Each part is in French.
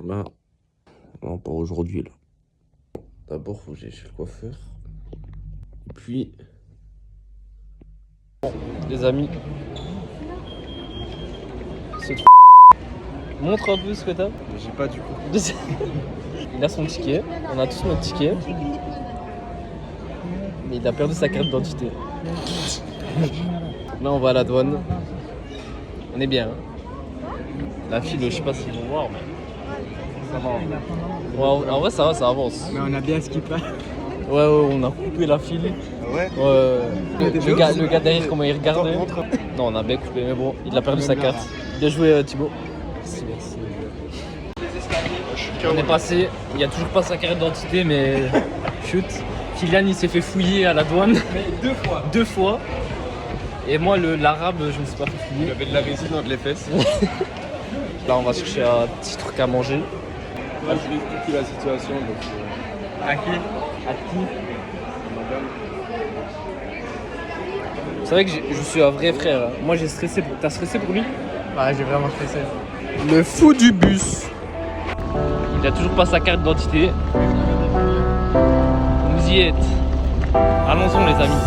Là, non, pas aujourd'hui là. D'abord, faut que j'aille chez le coiffeur. Et puis, bon, les amis, ce truc. Montre un peu ce que t'as. J'ai pas du coup. Il a son ticket, on a tous notre ticket. Mais il a perdu sa carte d'identité. Là, on va à la douane. On est bien. Hein. La file, je sais pas s'ils vont voir, mais ça va. Ouais, en vrai, ça va, ça avance. Mais on a bien skippé. Ouais, on a coupé la file. Ouais. Le gars derrière, comment il regardait. Non, on a bien coupé, mais bon, il a perdu sa carte. Bien joué, Thibaut. Merci. On est passé, il n'y a toujours pas sa carte d'identité, mais chut. Kylian, il s'est fait fouiller à la douane. Mais 2 fois. 2 fois. Et moi, l'arabe, je me suis pas fait fouiller. Il avait de la résine entre les fesses. Là, on va chercher un petit truc à manger. Moi, je vais expliquer la situation. Donc, À qui? C'est vrai que je suis un vrai frère. Hein. Moi, j'ai stressé. T'as stressé pour lui? Ouais, j'ai vraiment stressé. Le fou du bus. Il a toujours pas sa carte d'identité. Vous y êtes. Allons-y, les amis.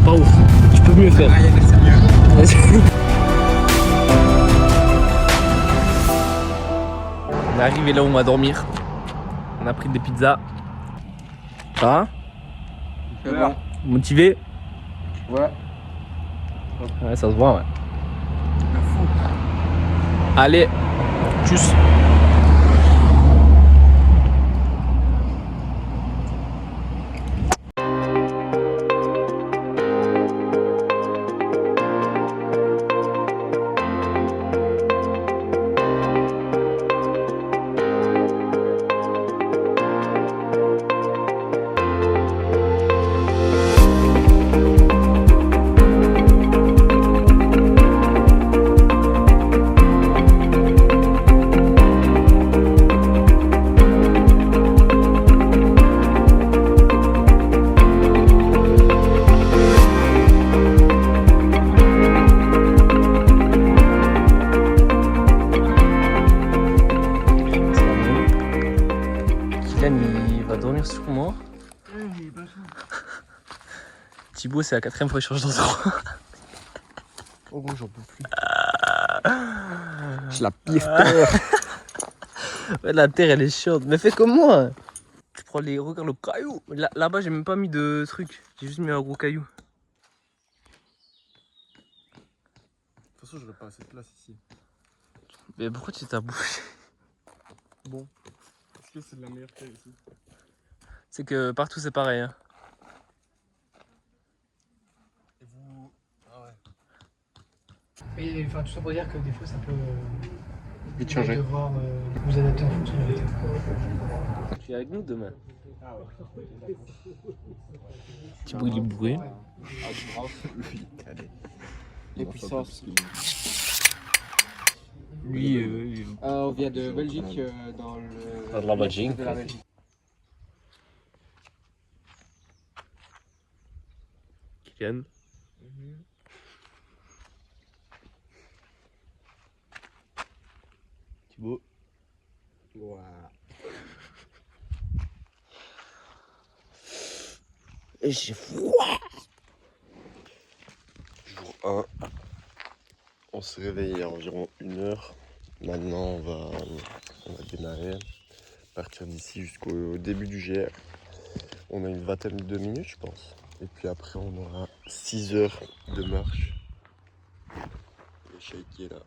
Pas ouf, tu peux mieux faire. On est arrivé là où on va dormir. On a pris des pizzas. Ça va? Bon. Motivé? Ouais. Ouais, ça se voit, ouais. Allez, tchuss. Il va dormir sur moi. Thibaut, c'est la 4ème fois que je change d'endroit. Oh bon, j'en peux plus. J'ai la pire peur. Ouais, la terre, elle est chiante. Mais fais comme moi. Tu prends les regarde le caillou. Là-bas, j'ai même pas mis de truc. J'ai juste mis un gros caillou. De toute façon, j'aurais pas assez de place ici. Mais pourquoi tu t'as bouché? Bon. Est-ce que c'est de la meilleure taille ici? C'est que partout, c'est pareil. Hein. Et vous... Ah ouais. Et enfin, tout ça pour dire que des fois ça peut Vite changer. devoir vous adapter en fonction de la météo. Tu es avec nous demain? Petit bruit du bourré. Les puissances. Lui, On vient de Belgique, dans le. de la Belgique. De la Belgique. Kylian. Thibaut. Et j'ai froid. Jour 1, on s'est réveillé il y a environ 1 heure. Maintenant, on va démarrer, partir d'ici jusqu'au début du GR. On a une vingtaine de minutes, je pense. Et puis après, on aura 6 heures de marche. Le Sheikh qui est là.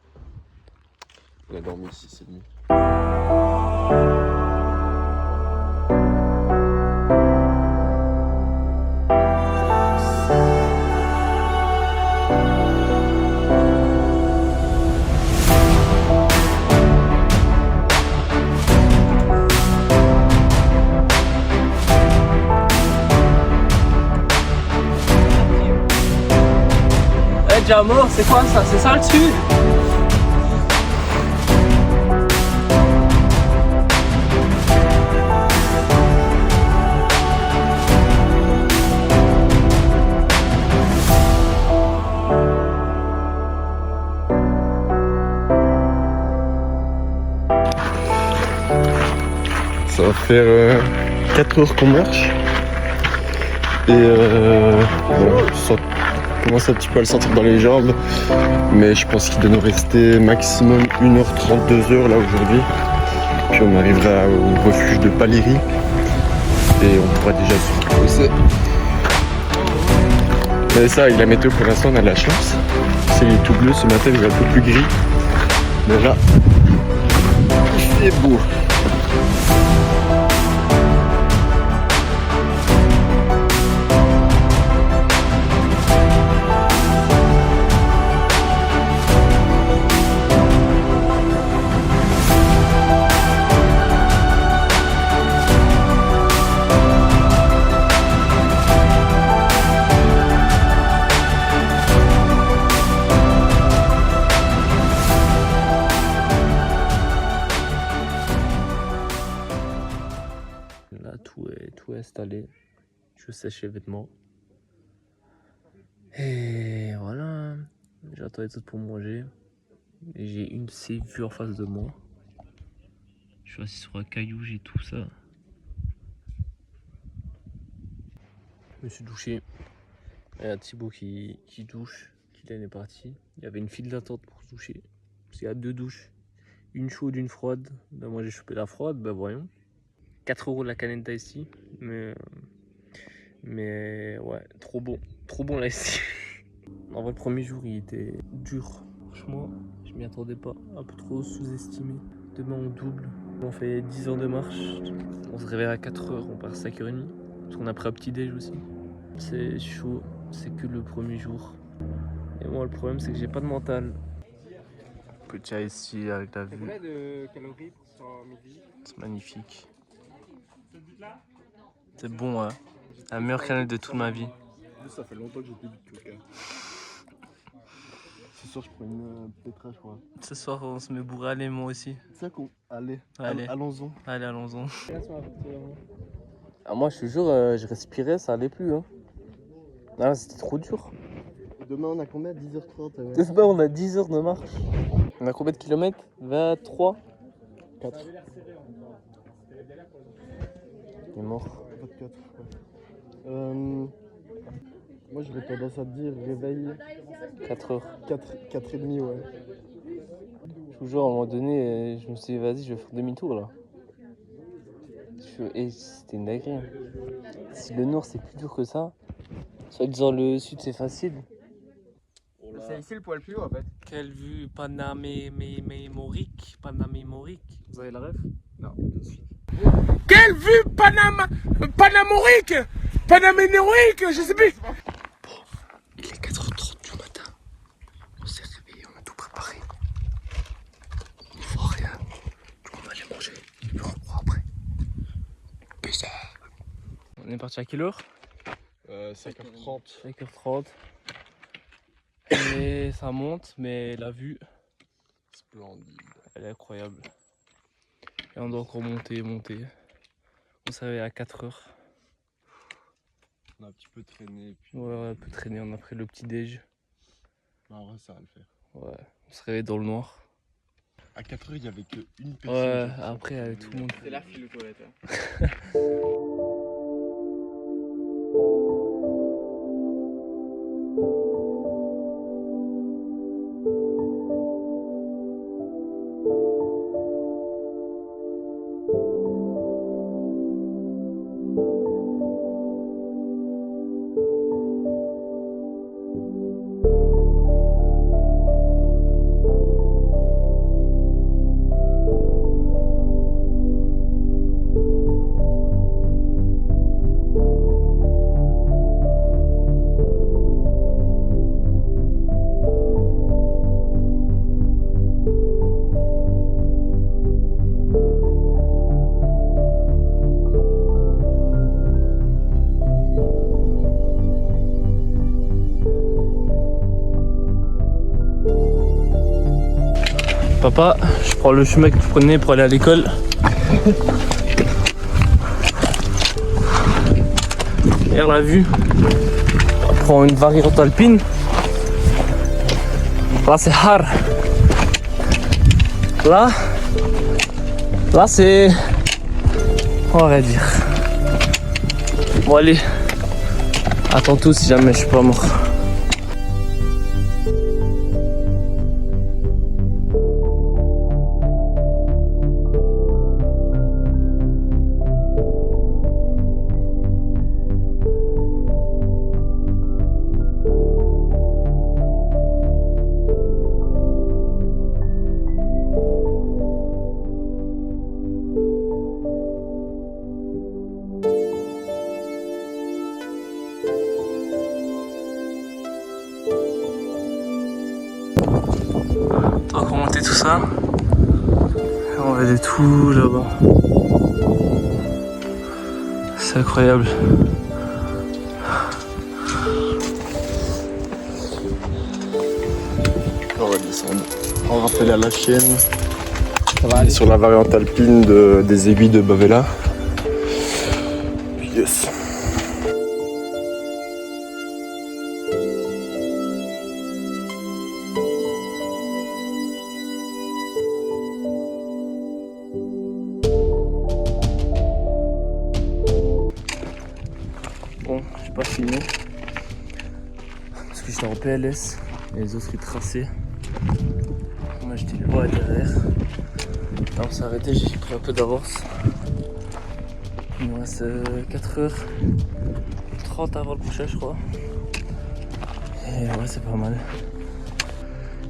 On a dormi 6h30. Déjà mort, c'est quoi ça? C'est ça le sud? Ça va faire 4 heures qu'on marche. Et bon, je commence un petit peu à le sentir dans les jambes. Mais je pense qu'il doit nous rester maximum 1h30, 2h là aujourd'hui. Puis on arrivera au refuge de Paléry. Et on pourra déjà se reposer. Mais ça, avec la météo pour l'instant, on a de la chance. C'est tout bleu, ce matin il est un peu plus gris. Mais là, il fait beau. Là, tout est installé. Je sèche les vêtements. Et voilà. J'attends les autres pour manger. Et j'ai une vue en face de moi. Je suis assis sur un caillou, j'ai tout ça. Je me suis douché. Il y a Thibaut qui douche. Kylian est parti. Il y avait une file d'attente pour se doucher. Parce qu'il y a 2 douches. Une chaude, une froide. Ben moi j'ai chopé la froide, ben voyons. 4 € la canette d'ici. Mais ouais, trop bon là ici. En vrai, le premier jour il était dur. Franchement, je m'y attendais pas. Un peu trop sous-estimé. Demain on double. On fait 10 heures de marche. On se réveille à 4 h, on part à 5h30. Parce qu'on a pris un petit déj aussi. C'est chaud, c'est que le premier jour. Et moi le problème c'est que j'ai pas de mental. Petit ici avec la vue. Combien de calories pour son midi? C'est magnifique. C'est bon, hein. La meilleure canette de toute ma vie. Ça fait longtemps que j'ai plus bu de coca. Ce soir, je prends une pétra, je crois. Ce soir, on se met bourré, allez, moi aussi. C'est ça qu'on. Allez, Allez. allons-y. Allez, allons-y. Ah, moi, je te jure, je respirais, ça allait plus. Hein. Ah, c'était trop dur. Demain, on a combien? 10h30. Ouais. C'est pas, on a 10 heures de marche. On a combien de kilomètres? 23? 4. Il est mort. 4. Moi, j'aurais tendance à te dire réveil 4 heures. 4h30, ouais. Je vous jure, à un moment donné, je me suis dit, vas-y, je vais faire demi-tour là. Et c'était une dinguerie. Hein. Si le nord c'est plus dur que ça, soit disant le sud c'est facile. C'est ici le poil plus haut en fait. Quelle vue panamémorique. Vous avez la ref? Non. Quelle vue panamorique, panaménorique, je sais plus. Il est 4h30 du matin. On s'est réveillé, on a tout préparé. On voit rien. On va aller manger. Et puis on reprend après. Peace out. est parti à quelle heure? 5h30. 5h30. Et ça monte, mais la vue, Splendide. elle est incroyable. Et on doit encore monter. On s'est réveillé à 4h. On a un petit peu traîné. Puis... Ouais, on a un peu traîné, on a pris le petit déj. Bah, en vrai, ça va le faire. Ouais, on se réveille dans le noir. À 4h, il n'y avait qu'une personne. Ouais, après, avec tout le monde. C'est la file aux toilettes. Papa, je prends le chemin que tu prenais pour aller à l'école. Regarde la vue. On prend une variante alpine. Là c'est Har. Là c'est... On va dire. Bon allez. À tantôt si jamais je suis pas mort. On va remonter tout ça. Et on va aller tout là-bas. C'est incroyable. On va descendre. On rappelle à la chaîne. On est sur la variante alpine des aiguilles de Bavela. Yes. Bon, j'ai pas filmé parce que j'étais en PLS et les autres ils traçaient. Moi j'étais loin derrière. Là on s'est arrêté, j'ai pris un peu d'avance. Il nous reste 4h30 avant le coucher je crois. Et ouais c'est pas mal.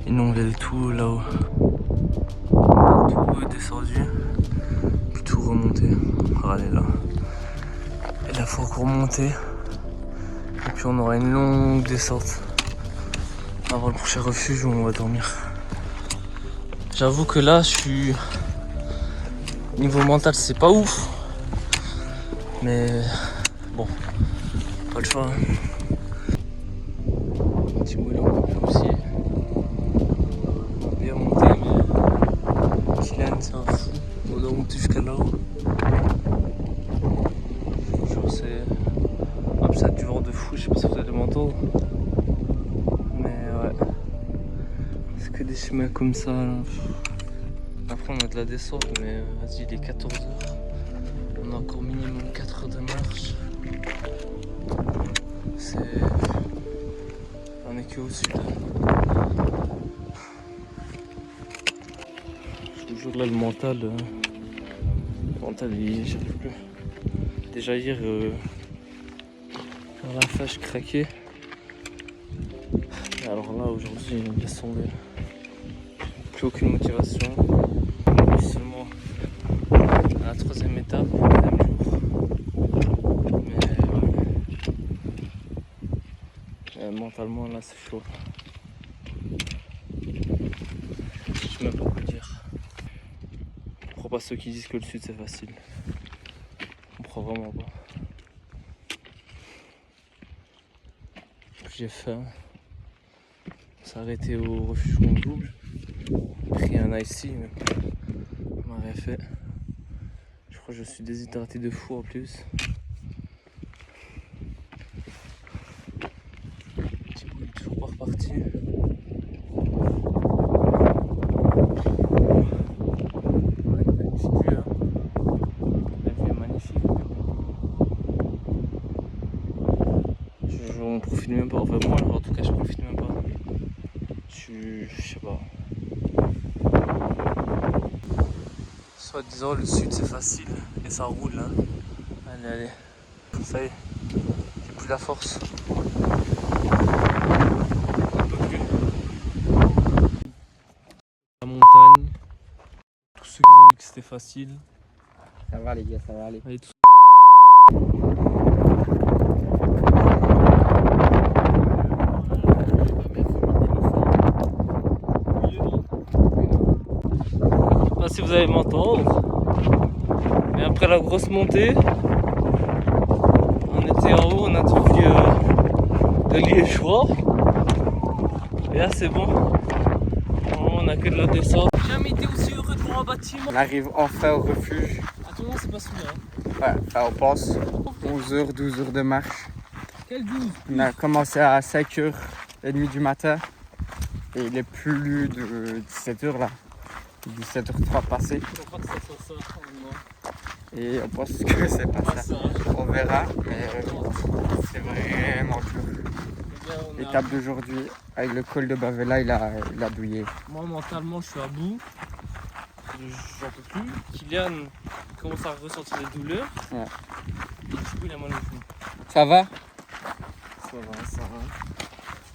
Et nous on vient de tout là-haut. On a tout descendu, puis tout remonté. Allez là. Et là faut encore remonter. Et puis on aura une longue descente avant le prochain refuge où on va dormir. J'avoue que là je suis... Niveau mental c'est pas ouf. Mais bon, pas le choix. Petit moulin aussi. On va bien monter mais Kylian c'est un fou. On doit monter jusqu'à là-haut. Ça a du vent de fou, je sais pas si vous allez m'entendre. Mais ouais. C'est que des chemins comme ça. Là. Après on a de la descente, mais vas-y il est 14h. On a encore minimum 4 heures de marche. C'est... On est que au sud. Toujours là le mental. Le mental j'arrive plus. Déjà hier... la fâche craquée. Et alors là aujourd'hui il me laisse tomber. Plus aucune motivation. Seulement à la 3e étape, le 2e jour. Mais mentalement là c'est chaud. Je sais même pas quoi dire. Je comprends pas ceux qui disent que le sud c'est facile. Je comprends vraiment pas. j'ai faim. On s'est arrêté au refuge en double. Pris un icy, mais on m'a rien fait. Je crois que je suis déshydraté de fou en plus. Petit bout est toujours pas reparti. Ouais, magnifique vue, hein. La vue est magnifique. On profite même pas, enfin moi en tout cas je profite même pas. Je sais pas. Soit-disant le sud c'est facile et ça roule là. Allez allez. Ça y est. J'ai plus la force. La montagne. Tous ceux qui ont dit que c'était facile. Ça va les gars, ça va aller. Allez, tous. Je sais pas si vous allez m'entendre, mais après la grosse montée, on était en haut, on a trouvé de Liégeois. Et là c'est bon, on a que de la descente. J'ai jamais été aussi heureux de voir un bâtiment. On arrive enfin au refuge. Attends, c'est pas celui-là. Ouais, enfin, on pense 11h, 12h de marche. Quel 12? On a commencé à 5h30 du matin et il est plus de 17h là. 17h03 passé Je crois que c'est ça. et on pense que c'est pas Pas ça. ça. On verra, mais c'est vraiment dur. L'étape d'aujourd'hui, avec le col de Bavela, il a douillé. Moi mentalement je suis à bout. J'en peux plus. Kylian il commence à ressentir des douleurs. Ouais. Et du coup il a mal au genou. Ça va? Ça va, ça va.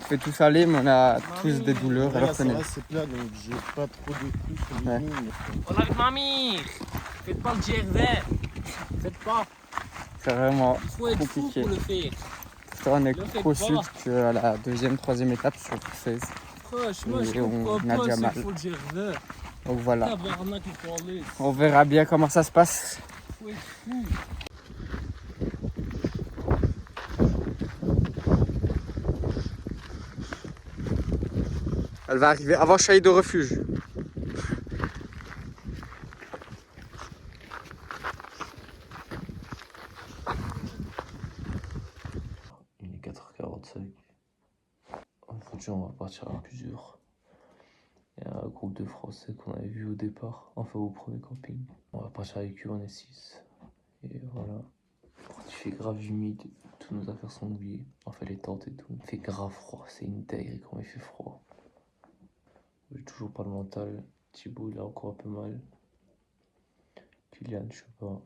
On fait tous aller, mais on a tous des douleurs. Alors qu'on est... c'est plat, donc j'ai pas trop de coups sur Ouais. les genoux. On arrive mamie. Faites pas le GRZ. Faites pas. C'est vraiment Il faut être fou compliqué. pour le faire. Ça, on est Le faites qu'au pas. sud qu'à la deuxième, troisième étape sur 16. Franchement, Et je comprends on a pas déjà ce mal. qu'il faut le GRZ. Donc voilà, Tabarnak, il faut aller. on verra bien comment ça se passe. Faut être fou. Elle va arriver avant Chaïd au refuge. Il est 4h45. Aujourd'hui, on va partir à plusieurs. Il y a un groupe de Français qu'on avait vu au départ, enfin au premier camping. On va partir avec eux, on est 6. Et voilà. Il fait grave humide, toutes nos affaires sont mouillées. Enfin, les tentes et tout. Il fait grave froid, c'est une dinguerie quand il fait froid. J'ai toujours pas le mental. Thibaut, il a encore un peu mal. Kylian, je sais pas.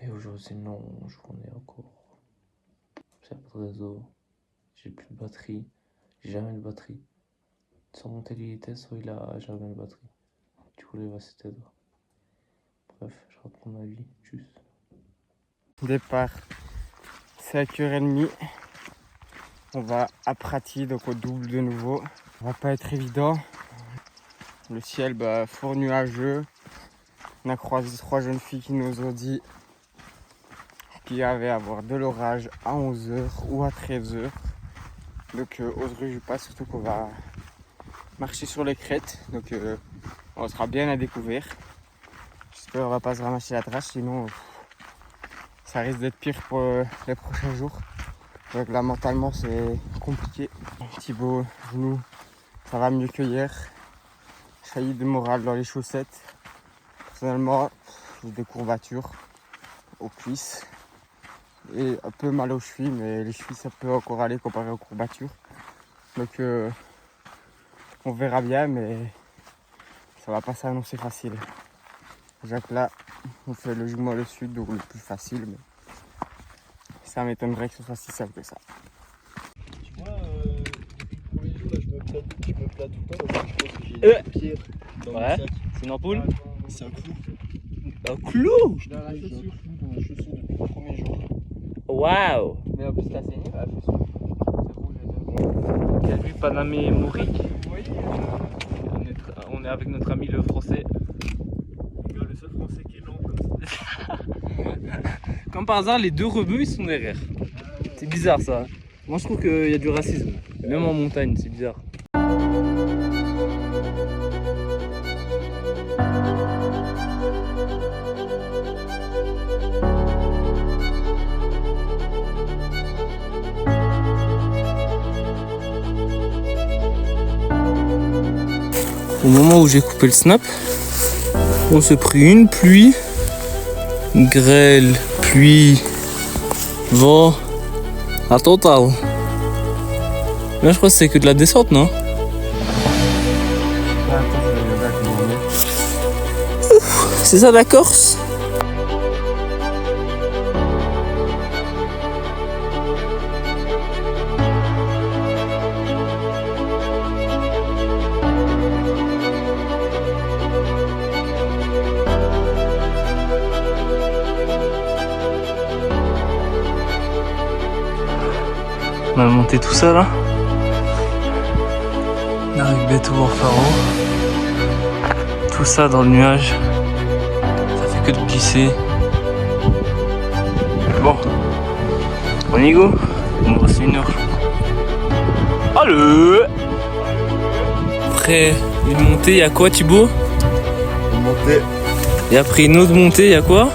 Et aujourd'hui, c'est une longue journée encore. J'ai pas de réseau. J'ai plus de batterie. J'ai jamais de batterie. Sans mon télétest, il a jamais de batterie. Du coup, il va s'éteindre. Bref, je reprends ma vie, juste. Départ 5h30. On va à Prati, donc au double de nouveau. Ça va pas être évident. Le ciel, fort nuageux. On a croisé 3 jeunes filles qui nous ont dit qu'il y avait à avoir de l'orage à 11h ou à 13h. Donc oserais-je pas, surtout qu'on va marcher sur les crêtes. Donc on sera bien à découvert. J'espère qu'on va pas se ramasser la trace, sinon ça risque d'être pire pour les prochains jours. Donc là mentalement c'est compliqué. Thibaut, genou, ça va mieux que hier. Chaillis de morale dans les chaussettes. Personnellement, j'ai des courbatures aux cuisses et un peu mal aux chevilles, mais les chevilles ça peut encore aller comparé aux courbatures. Donc on verra bien, mais ça va pas s'annoncer facile. Déjà que là, on fait logiquement le sud, donc le plus facile, mais ça m'étonnerait que ce soit si simple que ça. Tu vois, depuis le premier jour, là, je me plains tout le temps parce que je pense que j'ai une pierre dans mon sac. C'est une ampoule. C'est un clou. Un clou. J'ai un clou dans la chaussure depuis le premier jour. Waouh. Mais en plus, t'as saigné la chaussure. C'est rouge et Quelle vue Panamé Mauric. On est avec notre ami le français. Le seul français qui est lent comme ça. Comme par hasard, les deux rebeux ils sont derrière. C'est bizarre ça. Moi je trouve qu'il y a du racisme. Même en montagne, c'est bizarre. Au moment où j'ai coupé le snap, on s'est pris une pluie, grêle, pluie, vent, à total. Là je crois que c'est que de la descente, non? C'est ça la Corse? On a monté tout ça là. On arrive bientôt au Faro. Tout ça dans le nuage. Ça fait que de glisser. Bon. On y go. Il nous reste 1 heure. Allez. Après une montée, y'a quoi Thibaut? Une montée. Et après une autre montée, y'a quoi?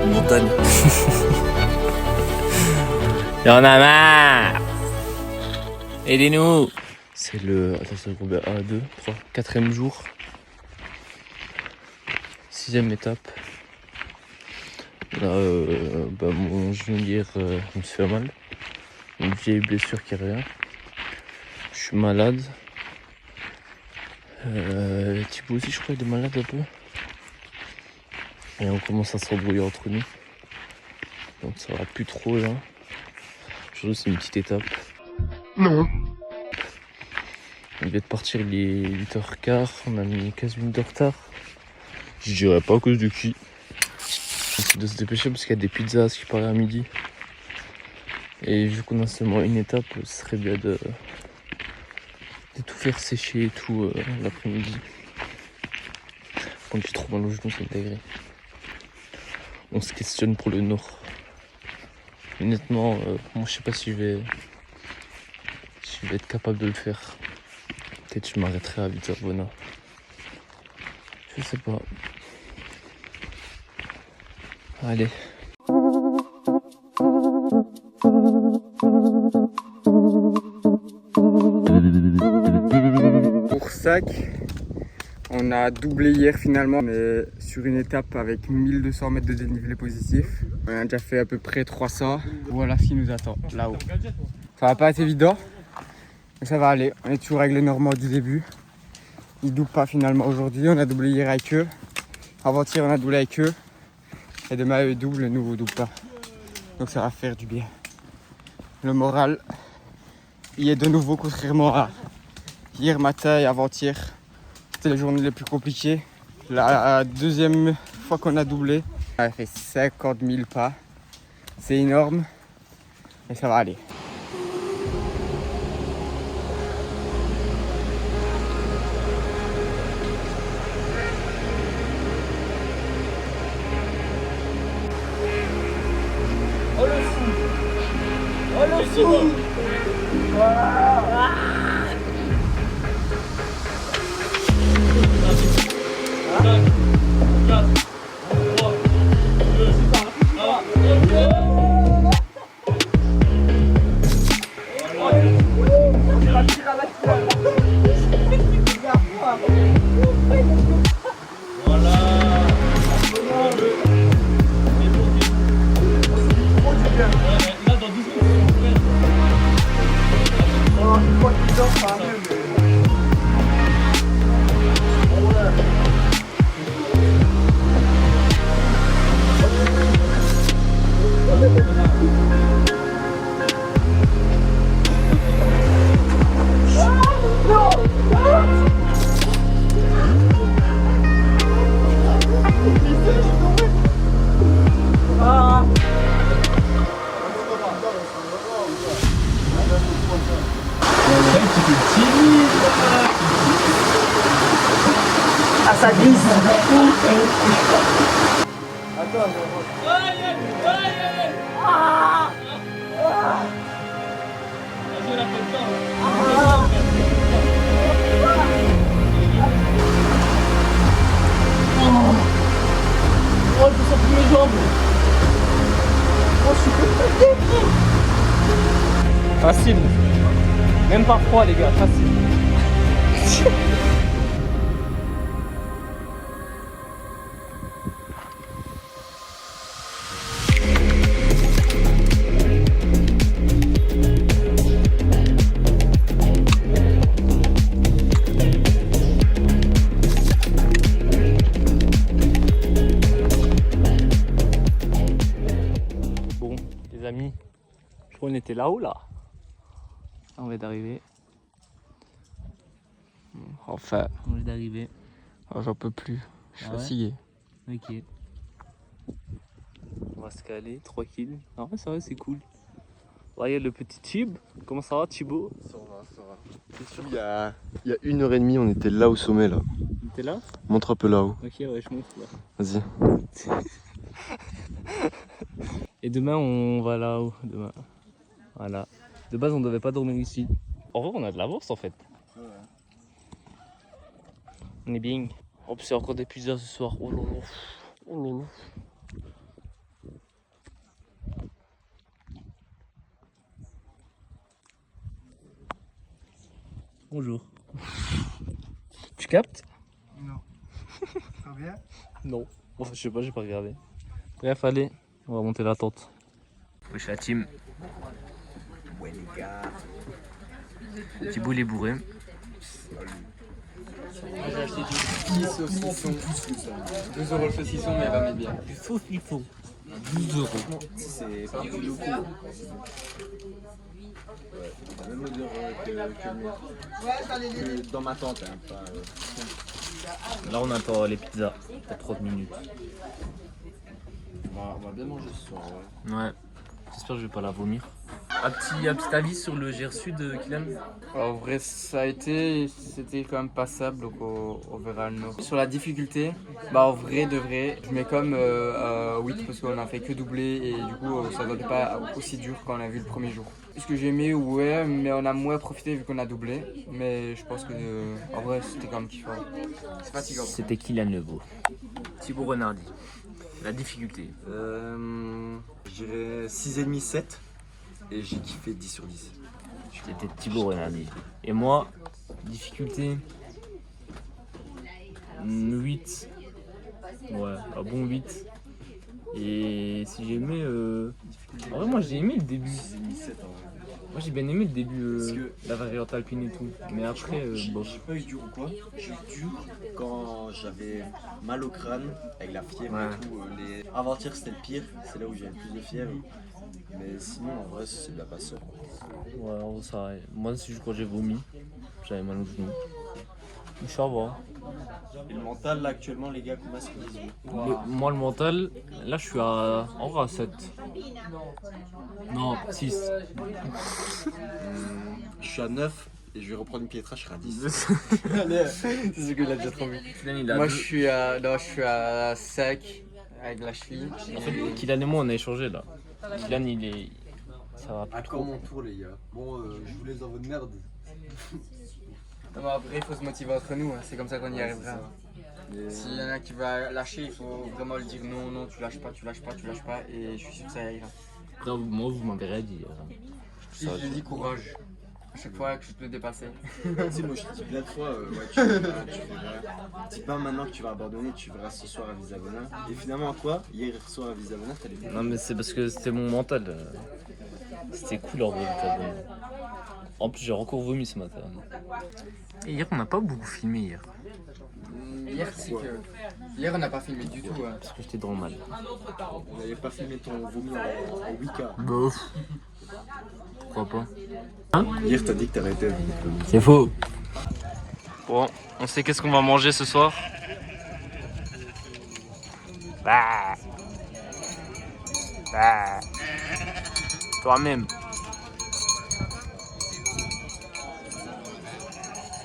Une montagne. Y'en a marre. Aidez-nous. C'est le... Attends, c'est combien? 1, 2, 3, 4e jour. 6e étape. Là, mon genou hier me fait mal. Une vieille blessure qui revient. Je suis malade. Thibaut aussi, je crois, il est malade un peu. Et on commence à s'embrouiller entre nous. Donc ça va plus trop là. Aujourd'hui, c'est une petite étape. Non. On devait partir, il est 8h15, on a mis 15 minutes de retard. Je dirais pas à cause du qui. On essaie de se dépêcher parce qu'il y a des pizzas qui paraît à midi. Et vu qu'on a seulement une étape, ce serait bien de tout faire sécher et tout l'après-midi. Quand j'ai trop mal au genou, c'est intégré. On se questionne pour le nord. Honnêtement, moi je sais pas si je vais être capable de le faire. Peut-être je m'arrêterai à Viterbo. Je sais pas. Allez. Pour Sac, on a doublé hier finalement, mais sur une étape avec 1200 mètres de dénivelé positif. On a déjà fait à peu près 300. Voilà ce qui nous attend là-haut. Ça va pas être évident, mais ça va aller. On est toujours avec les Normands du début. Ils doublent pas finalement aujourd'hui. On a doublé hier avec eux. Avant-hier, on a doublé avec eux. Et demain, eux doublent, nous on double pas. Donc ça va faire du bien. Le moral y est de nouveau, contrairement à hier matin et avant-hier. C'était les journées les plus compliquées. La deuxième fois qu'on a doublé, on a fait 50 000 pas. C'est énorme, mais ça va aller. Oh, je sens plus mes jambes. Oh, je suis fatigué, frère. Facile. Même pas froid, les gars, facile. Bon, les amis, je crois qu'on était là-haut, là. On vient d'arriver. Enfin, On vient d'arriver. oh, j'en peux plus. Je suis Ah ouais fatigué. Ok. On va se caler, tranquille. En vrai, c'est vrai, c'est cool. Regarde le petit Thib. Comment ça va, Thibaut? Ça va, ça va. C'est sûr, il y a 1h30, on était là au sommet là. T'es là? Montre un peu là-haut. Ok, ouais, je monte là. Vas-y. Et demain, on va là-haut. Demain. Voilà. De base, on devait pas dormir ici. En vrai, on a de l'avance en fait. On est bien. En plus, il y a encore des pizzas ce soir. Oh là là. Oh là là. Bonjour. Tu captes? Non. Ça va bien? Non. Enfin, je sais pas, j'ai pas regardé. Bref, allez, on va monter la tente. Wesh la team. Ouais les gars. Thibaut il est bourré. J'ai acheté du saucisson. 12 € le saucisson, mais elle va bien. Du saucisson. 12 €. C'est pas un peu locaux. Ouais, la même odeur que le mien. Que dans ma tente, hein, pas, Là, on attend les pizzas. Pour 30 minutes. on va bien manger ce soir, ouais. Ouais. J'espère que je vais pas la vomir. Un petit avis sur le GR Sud, Kylian? En vrai, ça a été, c'était quand même passable, donc on verra le nord. Sur la difficulté, bah en vrai de vrai, je mets comme 8 parce qu'on a fait que doubler et du coup ça n'était pas aussi dur qu'on a vu le premier jour. Ce que j'ai aimé, ouais, mais on a moins profité vu qu'on a doublé. Mais je pense que en vrai c'était quand même kiffant. C'est fatigant. C'était Kylian Lebeau. Thibaut Renardi. La difficulté. Je dirais 6,5, 7. Et j'ai kiffé 10 sur 10. C'était Thibaut Renardi. Et moi, difficulté 8. Ouais, un bon 8. Et si j'ai aimé. En vrai, moi j'ai aimé le début. 6,5, 7 en vrai. Moi j'ai bien aimé le début, Parce que- la variante alpine et tout. Mais après, J'ai bof. j'ai pas eu dur ou quoi. J'ai eu dur quand j'avais mal au crâne, avec la fièvre Ouais. et tout. Avant-hier c'était le pire, c'est là où j'ai le plus de fièvre. Mais sinon en vrai c'est de la passeur. Ouais, en vrai, ça va. Moi, c'est juste quand j'ai vomi. J'avais mal au genou. Mais ça va. Et le mental là actuellement les gars, comment est-ce que vous Moi, le mental, là je suis en vrai à 7. Non, 6. Je suis à 9 et je vais reprendre une piétra, je serai à 10. C'est ce qu'il a déjà trop vu. Kylian, il a Moi deux- je suis à 5 avec la cheville. En fait, Kylian et moi, on a échangé là. Kylian, il est. Ça va plus Encore trop. mon tour, les gars. Bon, je vous laisse dans votre merde. Non, mais après, il faut se motiver entre nous, hein. C'est comme ça qu'on y arrivera. S'il y en a qui va lâcher, il faut vraiment lui dire non, non, tu lâches pas, tu lâches pas, tu lâches pas, et je suis sûr que ça ira. Après, moi, vous m'avez rien dit. Si je lui dis courage, à chaque fois que je peux dépasser. Tu sais, moi je te dis plein de fois, ouais, tu verras. Dis pas maintenant que tu vas abandonner, tu verras ce soir à Visavona. Et finalement, quoi? Hier soir à Visavona, t'allais bien. Non, mais c'est parce que c'était mon mental. C'était cool en vrai. En plus, j'ai encore vomi ce matin. Et hier, on n'a pas beaucoup filmé hier. Hier, c'est que. Hier, on n'a pas filmé du tout. Hein. Parce que j'étais dans le mal. On n'avait pas filmé ton vomi en 8K. Bof. Pourquoi pas? Hier, t'as dit que t'arrêtais. C'est faux. Bon, on sait qu'est-ce qu'on va manger ce soir. Bah. Bah. Toi-même.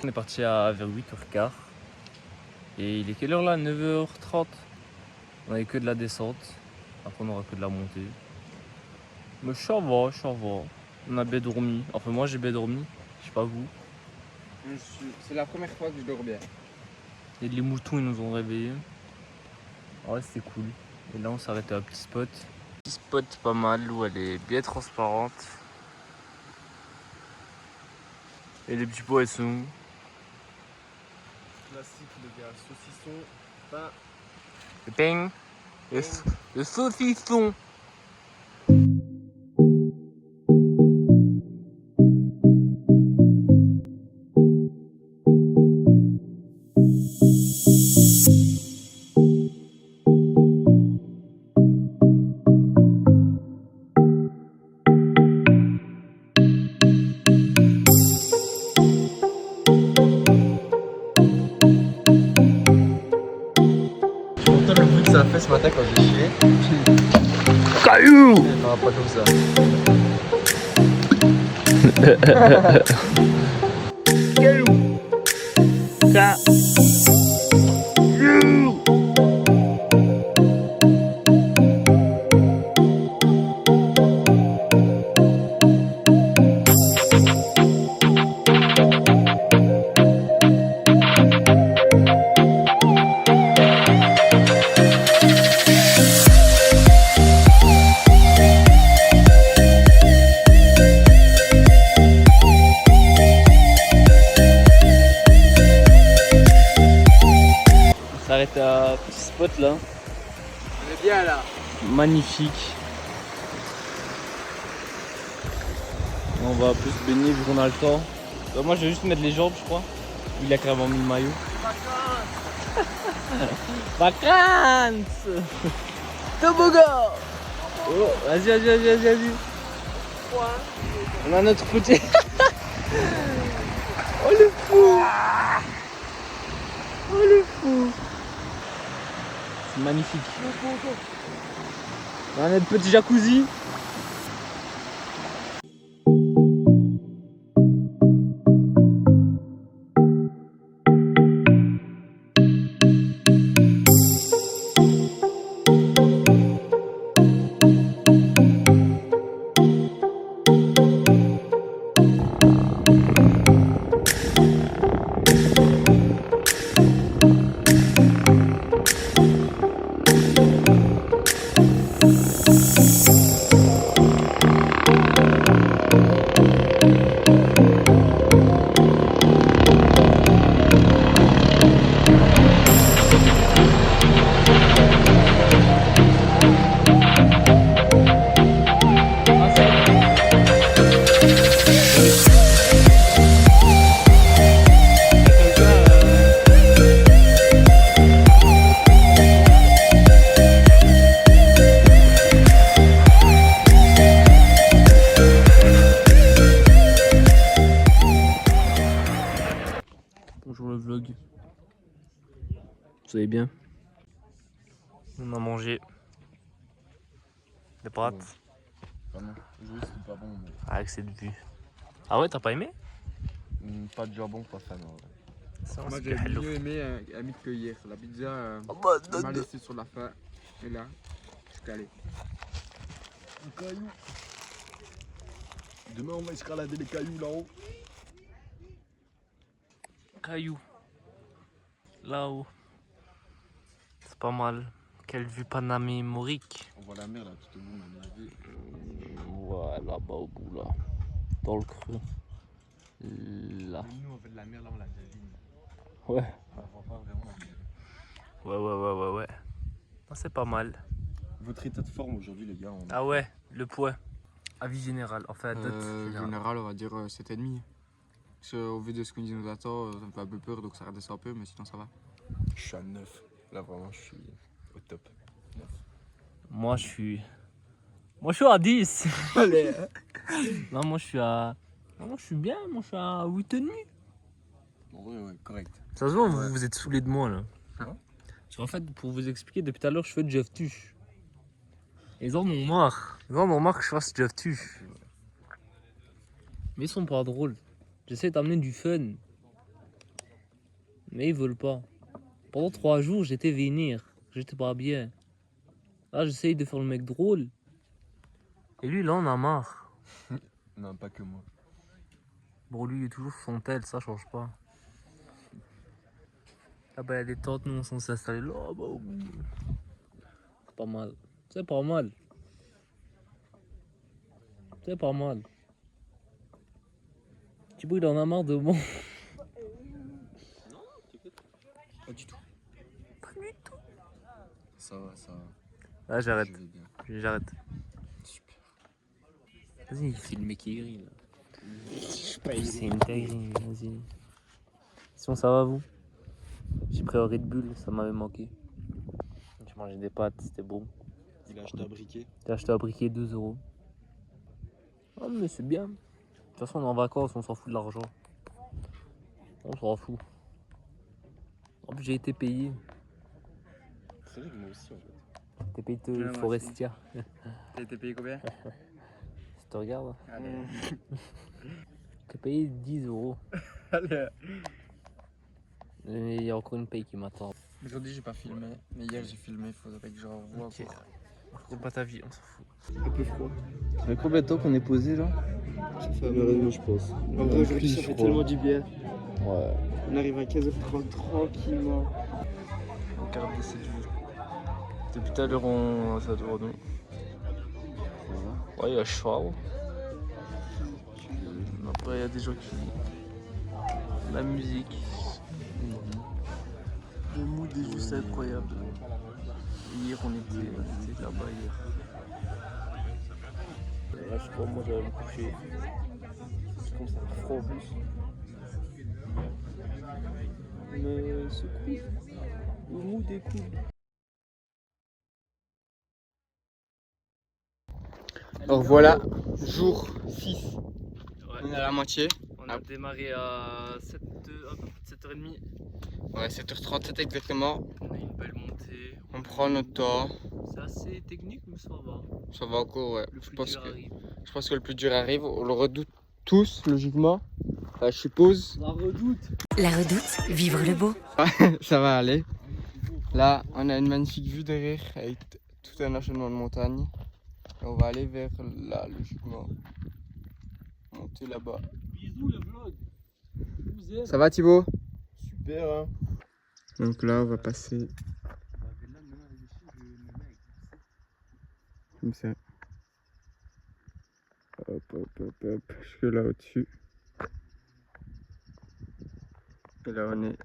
On est parti vers 8h15. Et il est quelle heure là? 9h30. On avait que de la descente. Après on aura que de la montée. Mais ça va, ça va. On a bien dormi. Enfin, moi j'ai bien dormi. Je sais pas vous. C'est la première fois que je dors bien. Et les moutons ils nous ont réveillés. Ah ouais, c'était cool. Et là on s'est arrêté à un petit spot. Petit spot pas mal, l'eau elle est bien transparente. Et les petits poissons. Classique, les gars. Saucisson, pain. Le pain. Le saucisson. J'entends le bruit que ça a fait ce matin quand j'ai chié. Caillou. Non, pas comme ça. On s'arrête à un petit spot là. On est bien là. Magnifique. On va plus se baigner vu qu'on a le temps. Moi je vais juste mettre les jambes je crois. Il a carrément mis le maillot. Vacances. Toboggan. Oh, vas-y. On a notre petit. Oh le fou. Oh le fou. C'est magnifique. On a notre petit jacuzzi. Bonjour le vlog. Vous allez bien? On a mangé des pâtes Vraiment. Aujourd'hui, c'était pas bon. Mais... avec cette vue. Ah ouais, t'as pas aimé? Pas de jambon, pas fan. En vrai. Ça, Moi c'est j'ai hello. mieux aimé un mythe que hier. La pizza m'a laissé sur la faim. Et là, je suis calé. Un caillou. Demain, on va escalader les cailloux là-haut. Caillou. Là-haut. C'est pas mal. Quelle vue panamémorique. On voit la mer là, tout au bout, on a vu. Voilà, là-bas au bout là. Dans le creux. Là. Nous, on fait de la mer là, on l'a déjà vu. Ouais. On voit pas vraiment. Ouais. Non, c'est pas mal. Votre état de forme aujourd'hui, les gars, on... Ah ouais, le poids. Avis général, enfin date générale. Général, on va dire 7,5. Parce qu'au vu de ce qu'on nous attend, ça me fait un peu peur, donc ça redescend un peu, mais sinon ça va. Je suis à 9. Là, vraiment, je suis au top. 9. Moi je suis à 10. Allez. Non, moi je suis à. Non, moi je suis bien, moi je suis à 8,5. En vrai, ouais, correct. Ça se voit, vous êtes saoulés de moi là. Hein? Parce qu'en fait, pour vous expliquer, depuis tout à l'heure, je fais de Jeff Tuche. Et ils en ont marre. Ils en ont marre que je fasse Jeff Tuche. Mais ils sont pas drôles. J'essaie d'amener du fun. Mais ils veulent pas. Pendant 3 jours, j'étais vénère. J'étais pas bien. Là, j'essaye de faire le mec drôle. Et lui, là, on a marre. Non, pas que moi. Bon, lui, il est toujours sur son tel, ça change pas. Ah bah, il y a des tentes, nous, on s'en s'est installés là, bah, au bout. C'est pas mal. C'est pas mal. C'est pas mal. Thibaut, il en a marre de moi. Pas du tout. Ça va, ça va. Ah, j'arrête. Je vais bien. J'arrête. Super. Vas-y, c'est le mec qui est gris, là. C'est une dinguerie, vas-y. Sinon, ça va, vous? J'ai pris un Red Bull, ça m'avait manqué. J'ai mangé des pâtes, c'était bon. Il a acheté un briquet. J'ai acheté un briquet 2 euros. Ah, mais c'est bien. De toute façon, on est en vacances, on s'en fout de l'argent. On s'en fout. En plus, j'ai été payé. C'est vrai que moi aussi en fait. T'es payé Ouais, de moi Forestia. T'as été payé combien? Si tu regardes, Allez. t'es payé 10 euros. Allez. Et il y a encore une paye qui m'attend. Aujourd'hui j'ai pas filmé, mais hier j'ai filmé, il faudrait que je revoie. Ok. Raconte pas ta vie, on s'en fout. Un peu froid. Ça fait combien de temps qu'on est posé là? Ça fait 1h30 je pense. En vrai, aujourd'hui, ça fait tellement du bien. Ouais. On arrive à 15h30 tranquillement. Regarde de cette vue. Depuis tout à l'heure ça dure nous. Ouais, il y a cheval. Après il y a des gens qui. La musique. Le mood est juste incroyable. Hier on était là-bas hier. Là, je crois, moi, j'allais me coucher. C'est comme ça, froid en plus. Mais c'est cool. Le mood est cool. Alors voilà, jour 6. On est à la moitié. On a démarré à 7, un peu plus de 7h30. Ouais, 7h37 exactement. On a une belle montée. On prend notre temps. C'est assez technique, mais ça va. Ça va encore, ouais. Le Je plus pense dur que, arrive. je pense que le plus dur arrive. On le redoute tous, logiquement. Enfin, je suppose. La redoute. La Redoute, vivre le beau. Ça va aller. Là, on a une magnifique vue derrière avec tout un enchaînement de montagnes. Et on va aller vers là, logiquement. Monter là-bas. Bisous le vlog. Ça va Thibaut? Super hein. Donc là, on va passer comme ça. Hop, hop, hop, hop, jusque là au-dessus. Et là, on est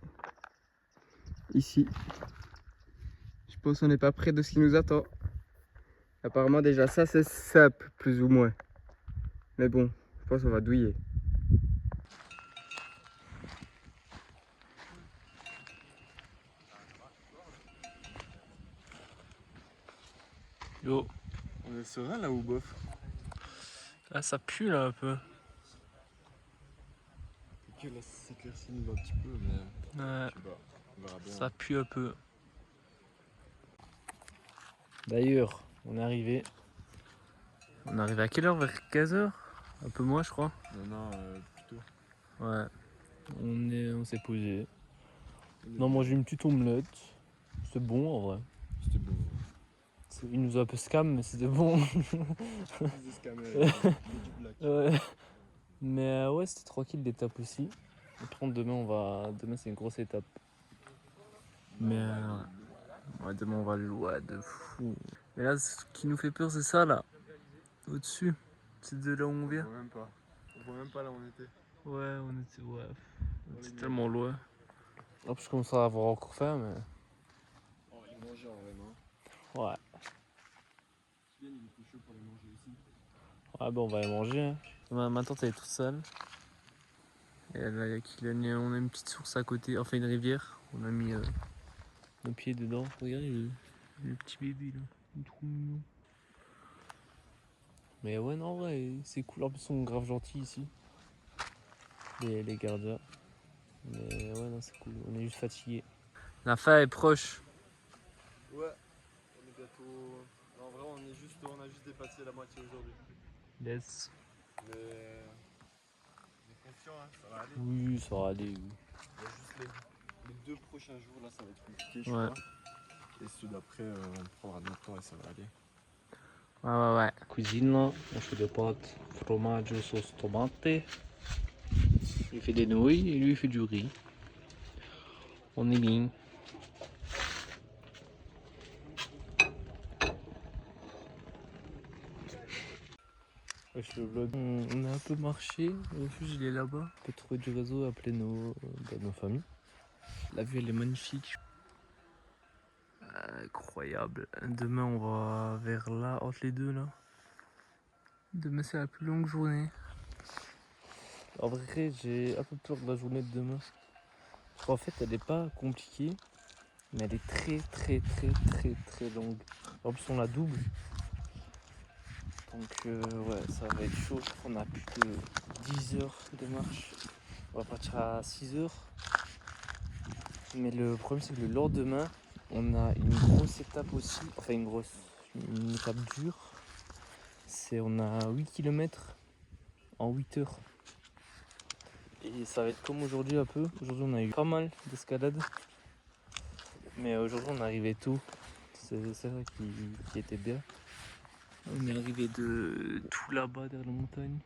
ici. Je pense qu'on n'est pas près de ce qui nous attend. Apparemment, déjà, ça, c'est sap, plus ou moins. Mais bon, je pense qu'on va douiller. Yo. On est serein là ou bof? Ah, ça pue là un peu. Ok, là ça s'éclaircit un petit peu, mais Ouais, je sais pas. On verra bien. ça pue un peu. D'ailleurs, on est arrivé. On est arrivé à quelle heure? Vers 15h? Un peu moins, je crois. Non, plutôt. Ouais. On s'est posé. Non, moi j'ai une petite omelette. C'est bon en vrai. C'était bon. Il nous a un peu scam, mais c'était bon. Des scamers, du black. Ouais. Mais ouais, c'était tranquille l'étape aussi. Après, demain c'est une grosse étape. Mais ouais, demain on va aller loin de fou. Mais là, ce qui nous fait peur, c'est ça là. Au-dessus. C'est de là où on vient. On voit même pas. On voit même pas là où on était. Ouais, on était tellement loin. Hop, je commence à avoir encore faim, mais. On va les manger en vrai, non? Ouais. Il est plus chaud pour les manger aussi. Ouais, bah on va aller manger. Hein. Ma tante elle est toute seule. Et là, on a une petite source à côté, enfin une rivière. On a mis nos pieds dedans. Regardez le petit bébé là. Il est trop mignon. Mais ouais, non, ouais, c'est cool. En plus, ils sont grave gentils ici. Les gardiens. Mais ouais, non, c'est cool. On est juste fatigué. La fin est proche. Ouais, on est bientôt. Non, en vrai, on a juste dépassé la moitié aujourd'hui. Yes. Mais. On est confiant, hein, ça va aller. Oui, ça va aller. Oui. Il y a juste les 2 prochains jours là, ça va être compliqué, je Ouais. crois. Et ceux d'après, on prendra notre temps et ça va aller. Ouais. Cuisine là, on fait des pâtes, fromage, sauce tomate. Il fait des nouilles et lui il fait du riz. On est bien. Wesh, le vlog. On a un peu marché, le refuge il est là-bas. On peut trouver du réseau, appeler nos familles. La vue elle est magnifique. Incroyable. Demain on va vers là, entre les deux là. Demain c'est la plus longue journée. En vrai j'ai un peu peur de la journée de demain. En fait elle est pas compliquée, mais elle est très longue. En plus on la double. Donc ouais ça va être chaud. On a plus que 10 heures de marche. On va partir à 6 heures. Mais le problème c'est que le lendemain on a une grosse étape aussi. Enfin une étape dure. On a 8 km en 8 heures. Et ça va être comme aujourd'hui un peu. Aujourd'hui on a eu pas mal d'escalade. Mais aujourd'hui on est arrivé tôt. C'est ça qui était bien. On est arrivé de tout là-bas derrière la montagne.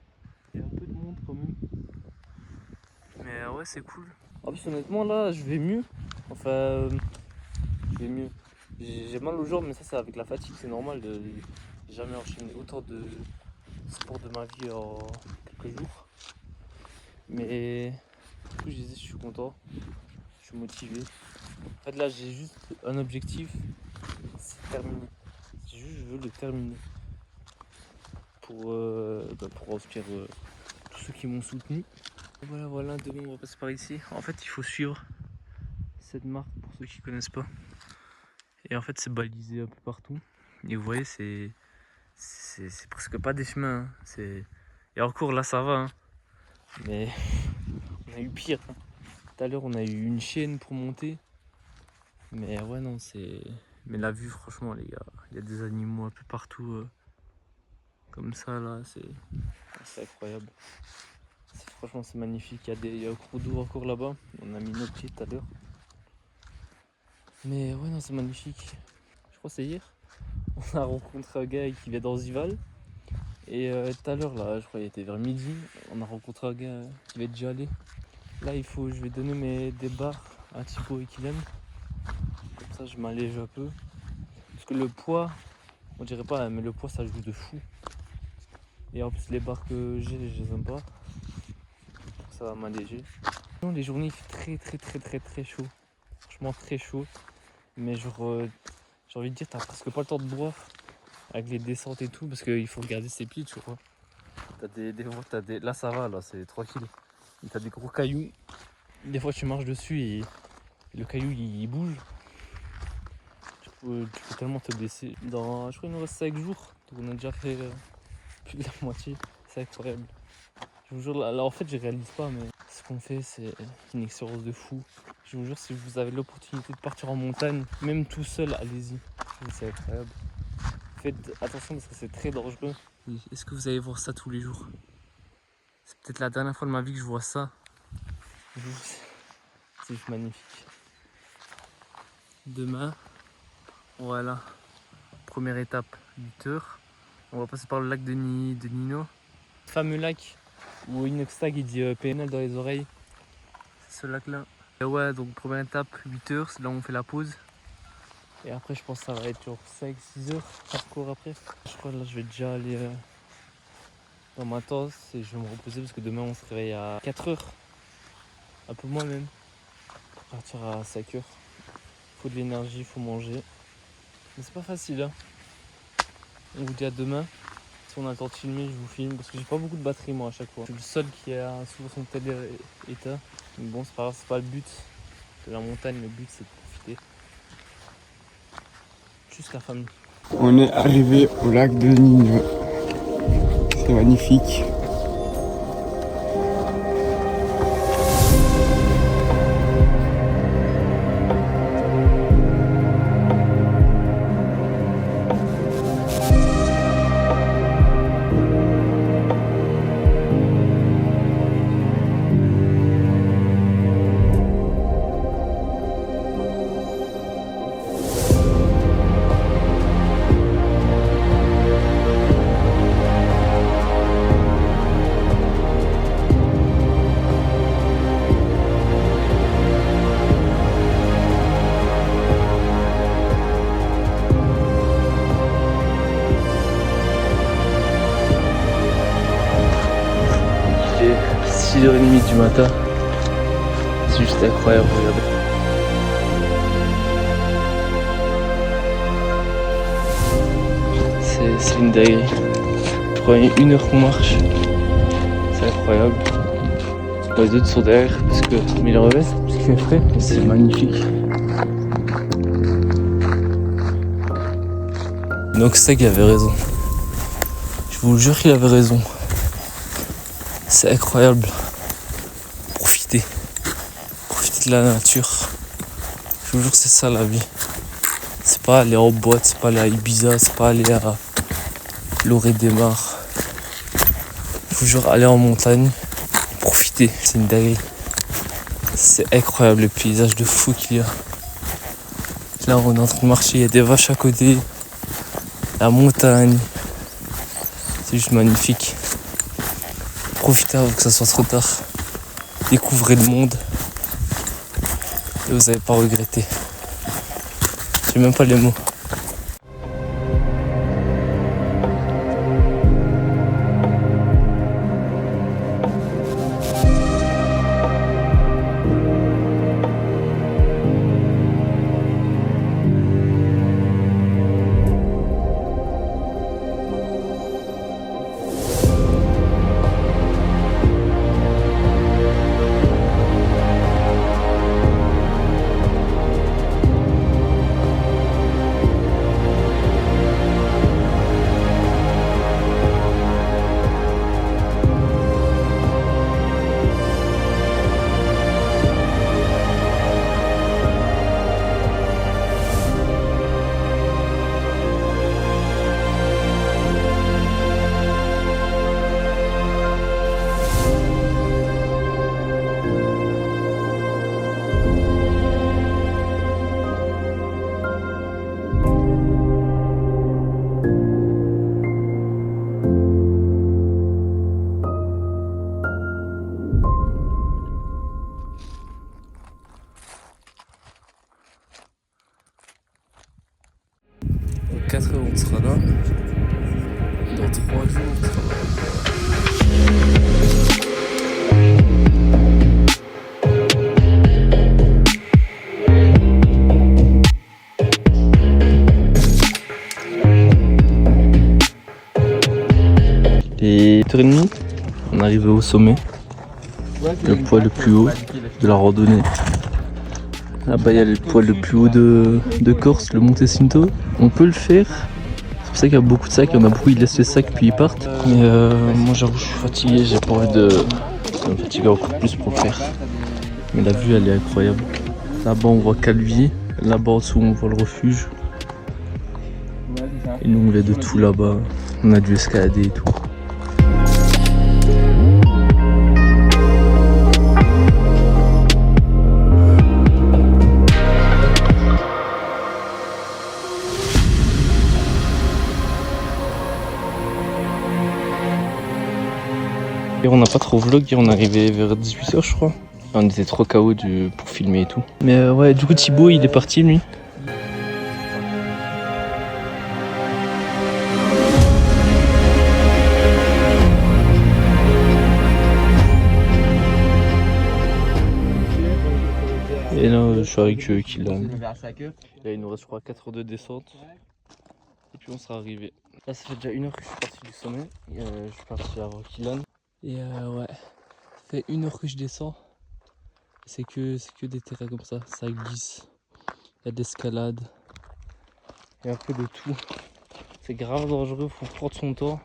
Il y a un peu de monde quand même. Mais ouais c'est cool. En plus honnêtement là je vais mieux. Enfin je vais mieux. J'ai mal aux jambes mais ça c'est avec la fatigue, c'est normal. J'ai jamais enchaîné autant de sport de ma vie en quelques jours. Mais du coup je suis content. Je suis motivé. En fait là j'ai juste un objectif, c'est terminer. Je veux le terminer. Pour inspirer tous ceux qui m'ont soutenu. Voilà, demain on va passer par ici. En fait il faut suivre cette marque pour ceux qui connaissent pas. Et en fait c'est balisé un peu partout. Et vous voyez c'est presque pas des chemins. Hein. Et encore là ça va. Hein. Mais on a eu pire. Hein. Tout à l'heure on a eu une chaîne pour monter. Mais ouais non c'est. Mais la vue franchement les gars, il y a des animaux un peu partout. Comme ça là, c'est incroyable. Franchement c'est magnifique, il y a un cours d'eau encore là-bas, on a mis nos pieds tout à l'heure. Mais ouais non c'est magnifique. Je crois que c'est hier, on a rencontré un gars qui vient d'Orzival. Et tout à l'heure là, je crois qu'il était vers midi, on a rencontré un gars qui va déjà aller. Là je vais donner des barres à Thibaut et Kylian. Comme ça je m'allège un peu. Parce que le poids, on dirait pas mais le poids ça joue de fou. Et en plus les barres que je les aime pas. Ça va m'alléger. Les journées il fait très chaud. Franchement très chaud. Mais genre j'ai envie de dire t'as presque pas le temps de boire avec les descentes et tout parce qu'il faut regarder ses pieds tu vois. T'as des. Là ça va là c'est tranquille. T'as des gros cailloux. Des fois tu marches dessus et le caillou il bouge. Tu peux tellement te blesser. Je crois qu'il nous reste 5 jours. Donc on a déjà fait plus de la moitié. C'est incroyable. Je vous jure, là en fait je réalise pas mais ce qu'on fait c'est une expérience de fou. Je vous jure si vous avez l'opportunité de partir en montagne, même tout seul, allez-y. C'est incroyable. Faites attention parce que c'est très dangereux. Est-ce que vous allez voir ça tous les jours? C'est peut-être la dernière fois de ma vie que je vois ça. C'est juste magnifique. Demain, voilà. Première étape, 8 heures. On va passer par le lac de Nino. Ce fameux lac où Inoxtag il dit PNL dans les oreilles. C'est ce lac là. Et ouais donc première étape 8 heures, c'est là où on fait la pause. Et après je pense que ça va être genre 5-6 heures parcours après. Je crois que là je vais déjà aller dans ma tasse et je vais me reposer parce que demain on se réveille à 4 heures. Un peu moins même. Pour partir à 5 heures. Faut de l'énergie, faut manger. Mais c'est pas facile hein. On vous dit à demain. Si on a le temps de filmer, je vous filme parce que j'ai pas beaucoup de batterie moi à chaque fois. Je suis le seul qui a souvent son tel état. Mais bon, c'est pas grave, c'est pas le but de la montagne, le but c'est de profiter. Juste la famille. On est arrivé au lac de Nino. C'est magnifique. 6h30 du matin. C'est juste incroyable, regardez. C'est une dinguerie. Je crois qu'il y a 1 heure qu'on marche. C'est incroyable. Bon, les autres sont derrière parce que mais ils revêtent parce qu'il fait frais. C'est magnifique. Donc c'est ça qu'il avait raison. Je vous le jure qu'il avait raison. C'est incroyable. Profitez. Profitez de la nature. Je vous jure que c'est ça la vie. C'est pas aller en boîte, c'est pas aller à Ibiza, c'est pas aller à Lorette des Mars. Je vous jure, aller en montagne, profitez, c'est une dinguerie. C'est incroyable le paysage de fou qu'il y a. Là on est en train de marcher, il y a des vaches à côté, la montagne. C'est juste magnifique. Profitez avant que ça soit trop tard. Découvrez le monde. Et vous n'allez pas regretter. J'ai même pas les mots. Dans 4 heures on sera là. Dans 3 jours on sera là. Les 8h30, on est arrivé au sommet. Le point le plus haut de la randonnée. Là-bas il y a le point le plus haut de Corse, le Monte Cinto. On peut le faire. C'est pour ça qu'il y a beaucoup de sacs, il y en a beaucoup, ils laissent les sacs puis ils partent. Mais moi j'avoue je suis fatigué, j'ai pas envie de me fatiguer encore plus pour le faire. Mais la vue elle est incroyable. Là-bas on voit Calvi, là-bas en dessous on voit le refuge. Et nous on est de tout là-bas, on a dû escalader et tout. Hier on n'a pas trop vlog, hier on est arrivé vers 18h je crois. On était trop KO pour filmer et tout. Mais ouais, du coup Thibaut il est parti lui. Et là je suis avec Kylian. Là il nous reste je crois 4 heures de descente. Et puis on sera arrivé. Là ça fait déjà 1 heure que je suis parti du sommet. Je suis parti avant Kylian. Et ouais, ça fait 1 heure que je descends. C'est que des terrains comme ça glisse. Il y a de l'escalade. Il y a un peu de tout. C'est grave dangereux, faut prendre son temps.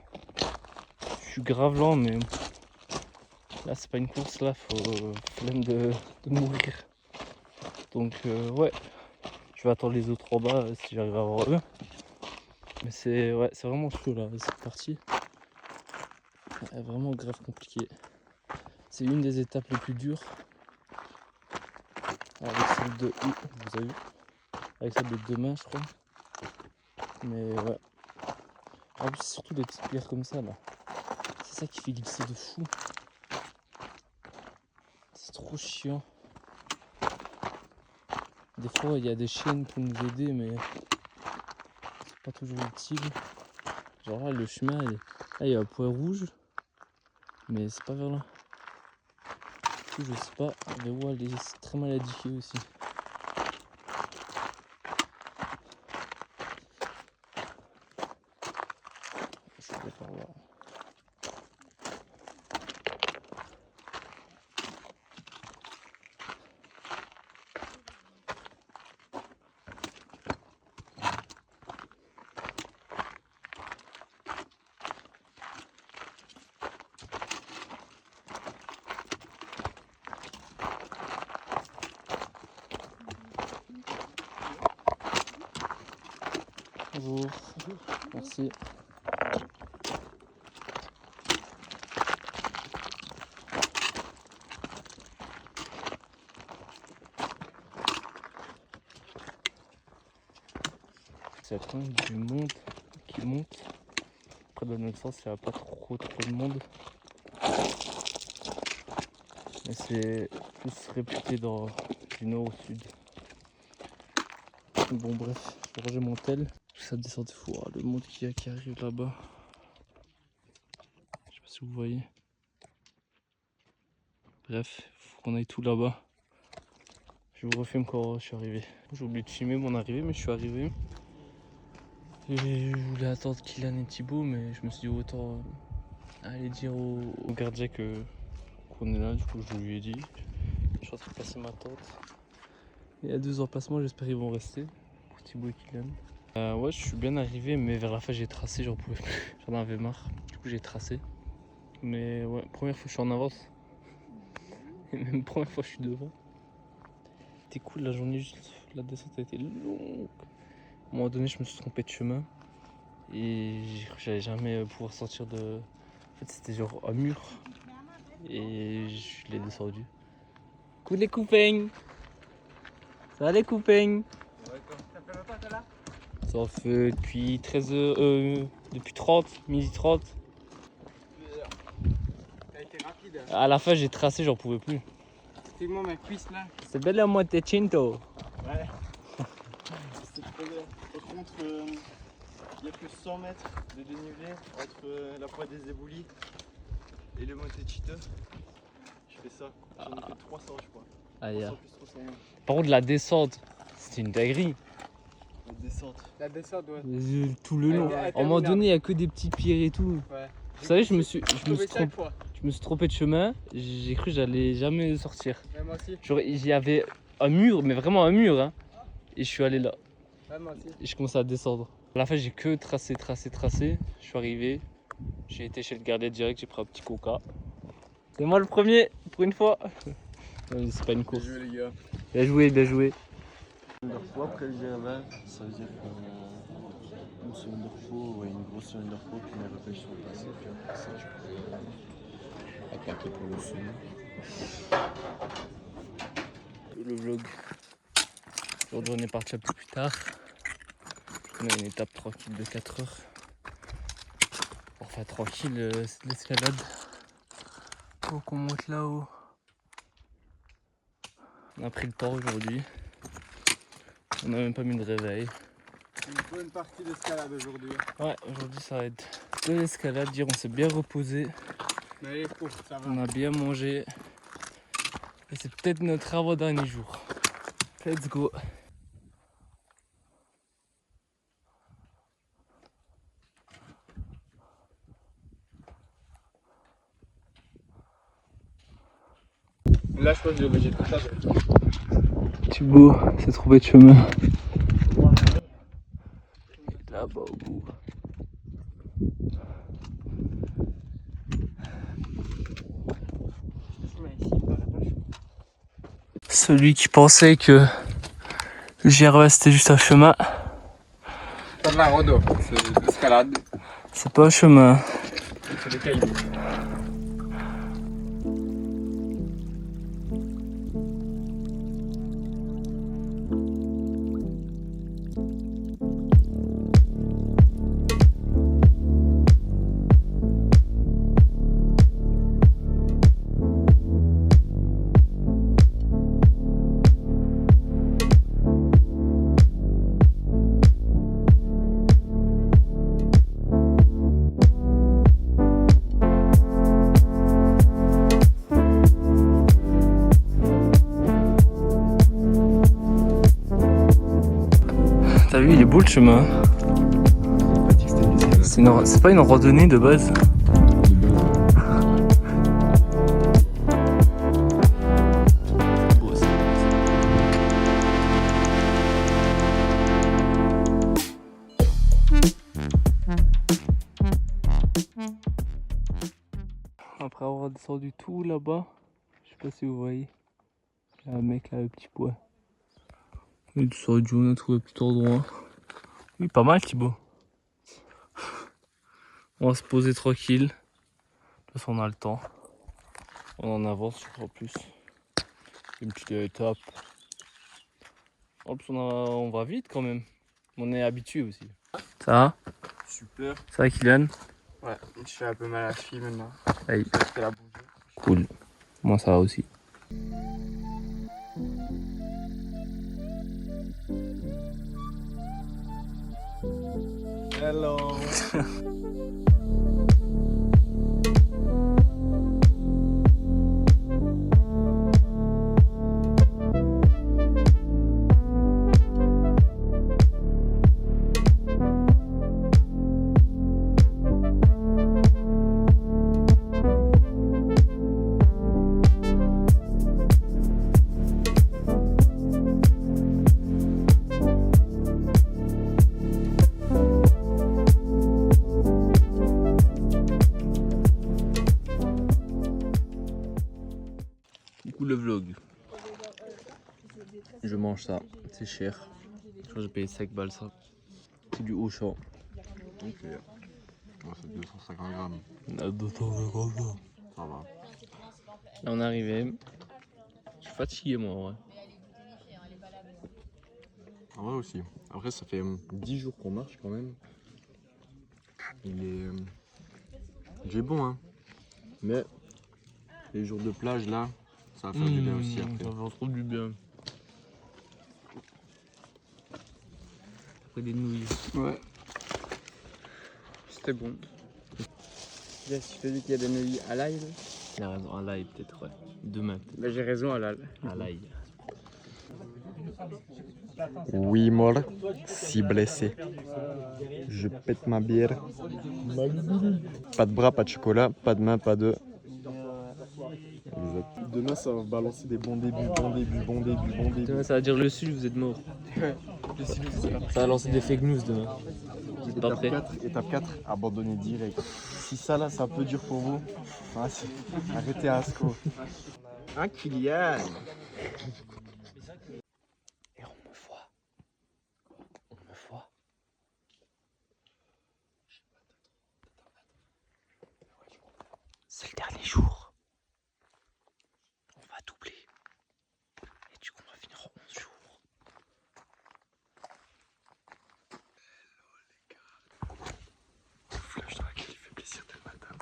Je suis grave lent mais là c'est pas une course, là faut flemme de mourir. Donc ouais, je vais attendre les autres en bas si j'arrive à voir eux. Mais c'est ouais, c'est vraiment chaud là, cette partie. Ouais, vraiment grave compliqué. C'est une des étapes les plus dures. Avec celle de vous avez vu, avec celle de demain je crois. Mais ouais. En plus c'est surtout des petites pierres comme ça là. C'est ça qui fait glisser de fou. C'est trop chiant. Des fois il y a des chaînes pour nous aider mais c'est pas toujours utile. Genre là le chemin là il y a un point rouge. Mais c'est pas vers là. coup, je sais pas. Mais ouais, elle est très mal indiquée aussi. C'est par là. Bonjour. Merci. C'est quand même du monde qui monte. Après, dans notre sens, il n'y a pas trop de monde. Mais c'est plus réputé du nord au sud. Bon, bref, je vais ranger mon tel. Ça descend de fou. Oh, le monde qui arrive là-bas. Je sais pas si vous voyez. Bref, il faut qu'on aille tout là-bas. Je vous refilme quand je suis arrivé. J'ai oublié de filmer mon arrivée, mais je suis arrivé. Et je voulais attendre Kylian et Thibaut, mais je me suis dit autant aller dire au gardien qu'on est là. Du coup, je lui ai dit. Je suis en train de passer ma tente. Il y a 2 emplacements, j'espère qu'ils vont rester. Pour Thibaut et Kylian. Ouais, je suis bien arrivé, mais vers la fin, j'ai tracé, j'en pouvais plus. J'en avais marre. Du coup, j'ai tracé. Mais ouais, première fois, je suis en avance. Et même première fois, je suis devant. C'était cool la journée, juste la descente a été longue. À un moment donné, je me suis trompé de chemin. Et j'ai cru que j'allais jamais pouvoir sortir de. En fait, c'était genre un mur. Et je l'ai descendu. Coucou les copains! Ça va les copains? Ça fait longtemps que t'es là? Ça en fait depuis 13h. Depuis 30, midi 30. T'as été rapide. À la fin, j'ai tracé, j'en pouvais plus. Fais-moi ma cuisse là. C'est belle à moi, Cinto. Ouais. C'était trop bien. Par contre, il y a que 100 mètres de dénivelé entre la pointe des éboulis et le Montecito. Je fais ça. J'en ai fait 300, je crois. Aïe. 300 plus 301. Par contre, la descente, c'était une dinguerie. La descente. La descente, ouais. Tout le long. À un moment donné, il n'y a que des petits pierres et tout. Ouais. Vous savez, je me suis trompé 5 fois. trompé de chemin. J'ai cru que j'allais jamais sortir. Ouais, moi aussi. Il y avait un mur, mais vraiment un mur. Hein. Et je suis allé là. Ouais, moi aussi. Et je commençais à descendre. À la fin, j'ai que tracé. Je suis arrivé. J'ai été chez le gardien direct. J'ai pris un petit coca. C'est moi le premier, pour une fois. Non, c'est pas une course. Bien joué, les gars. Bien joué, bien joué. Une fois après le GMA, ça veut dire qu'une semaine de repos, ouais, une grosse semaine de repos, puis mes repêches sont passées, puis après ça, je peux attaquer pour le semaine. Le vlog. Aujourd'hui, on est parti un peu plus tard. On a une étape tranquille de 4 heures. Enfin, tranquille, c'est de l'escalade. Faut qu'on monte là-haut. On a pris le temps aujourd'hui. On n'a même pas mis de réveil. Une bonne partie d'escalade aujourd'hui. Ouais, aujourd'hui ça va être de l'escalade. Dire on s'est bien reposé. Mais elle est courte, ça va. On a bien mangé. Et c'est peut-être notre avant-dernier jour. Let's go. Là, je pense que j'ai obligé de faire ça. Thibaut s'est trouvé de chemin. Là-bas au bout. Celui qui pensait que le GRE c'était juste un chemin. C'est de la rando, c'est de l'escalade. C'est pas un chemin. C'est des cailloux. T'as vu, il est beau le chemin. C'est pas une randonnée de base. Après avoir descendu tout là-bas, je sais pas si vous voyez, il y a un mec là, le petit poids. Et tout ça, on a trouvé un petit endroit. Oui, pas mal Thibaut. On va se poser tranquille. De toute façon, on a le temps. On en avance, je crois, plus. Une petite étape. En plus, on va vite quand même. On est habitué aussi. Ça va? Super. Ça va, Kylian? Ouais, je fais un peu mal à la cheville maintenant. Aïe. Parce qu'elle a bougé. Cool. Moi, ça va aussi. Hello. Coucou le vlog. Je mange ça, c'est cher. Je crois que j'ai payé 5 balles ça. C'est du Auchan. Ok. Ouais, c'est 250 grammes. 250 grammes. Ça va. Là on est arrivé. Je suis fatigué moi ouais. En vrai aussi. Après, ça fait 10 jours qu'on marche quand même. Il est bon, hein. Mais les jours de plage là, ça va faire du bien aussi après. Ça va trop du bien. Après des nouilles. Ouais. C'était bon. Yes, je te dis qu'il y a des nouilles à l'ail. Il a raison, à l'ail peut-être, ouais. Demain peut-être. Bah, j'ai raison à l'ail. À l'ail. Oui, mort, si blessé. Je pète ma bière. Pas de bras, pas de chocolat, pas de main, pas de. Exact. Demain, ça va balancer des bons débuts. Demain ça va dire le sud, vous êtes mort. Ça va lancer des fake news demain. Vous êtes pas prêts? Étape 4, abandonner direct. Si ça là, c'est un peu dur pour vous, arrêtez à Asco. Hein, Kylian? Et on me voit. C'est le dernier jour. On va doubler. Et du coup on va finir en 11 jours. Flash dans laquelle il fait plaisir dès le matin.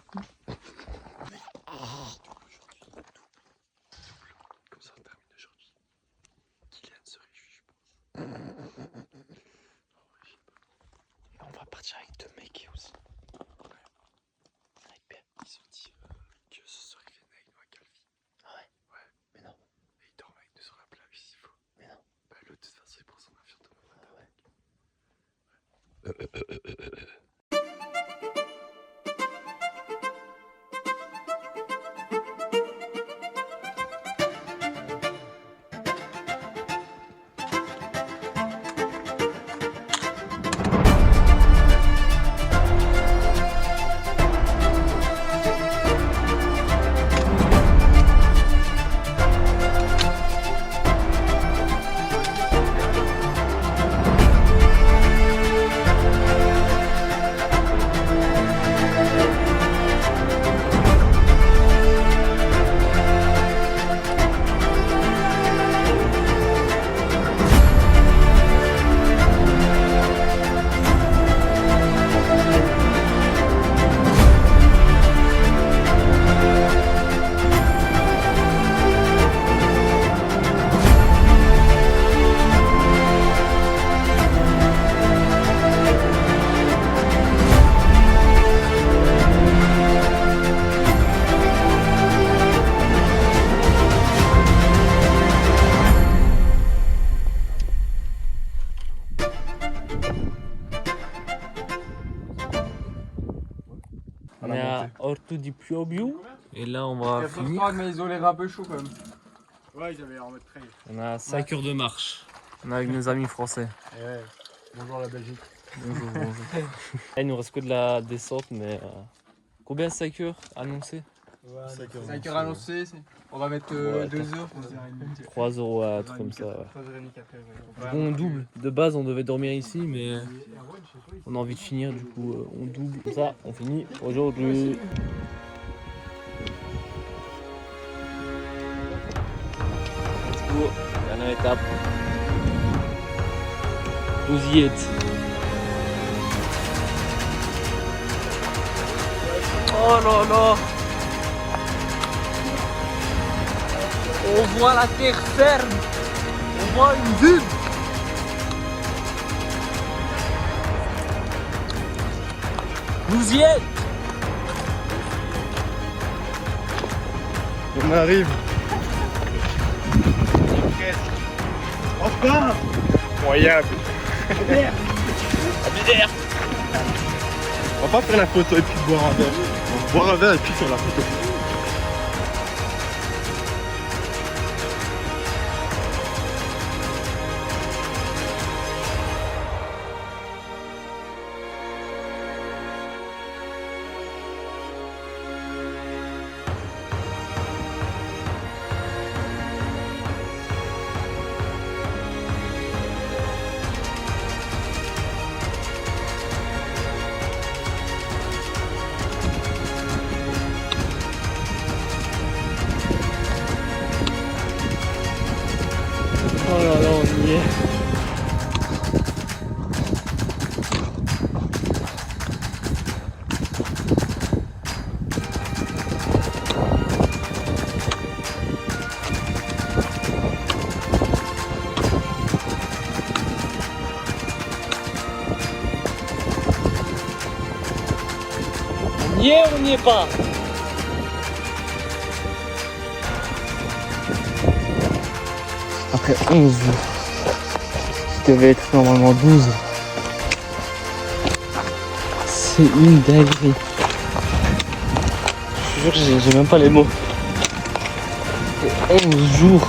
Comme ça on termine aujourd'hui. Kylian se réjouit, je pense. Et on va partir avec 2 mecs aussi. Avec Ben. Ils ont dit que ce soir ils viennent avec nous à Calvi. Ah ouais? Ouais. Mais non. Et ils dorment avec nous sur la plage s'il faut. Mais non. Bah l'autre de toute façon il prend son avion demain matin. Ah ouais. On est à Orto di Piobio. Et là, on va finir. mais ils ont l'air un peu chauds quand même. Ouais, ils avaient l'air en mode trail. On a 5 heures de marche. On est avec nos amis français. Ouais. Bonjour la Belgique. Bonjour, bonjour. Il nous reste que de la descente, mais combien 5 heures annoncées? 5 heures annoncées, on va mettre 2 heures. 3 euros à un truc comme ça. Ouais. 3h30, 4h. Bon, on double. De base, on devait dormir ici, mais on a envie de finir, du coup, on double. Comme ça, on finit aujourd'hui. Let's go. Dernière étape. Douziette. Oh là là. On voit la terre ferme. On voit une dune. Douziette. On arrive. Enfin. Incroyable. On va pas faire la photo et puis boire un verre. On va boire un verre et puis faire la photo. Oh là là, on y est. On y est ou on n'y est pas? Après 11 jours, qui devait être normalement 12. C'est une dinguerie. Je te jure, j'ai même pas les mots. C'est 11 jours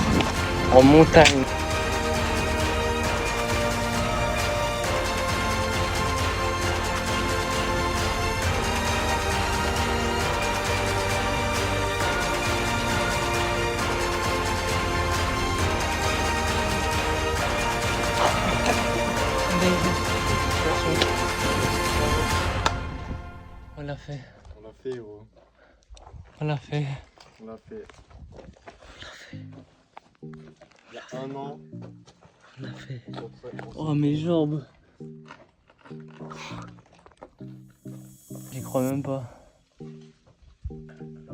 en montagne. On l'a fait. On l'a fait, gros. On l'a fait. On l'a fait. Il y a un an. On l'a fait. Oh mes jambes. J'y crois même pas.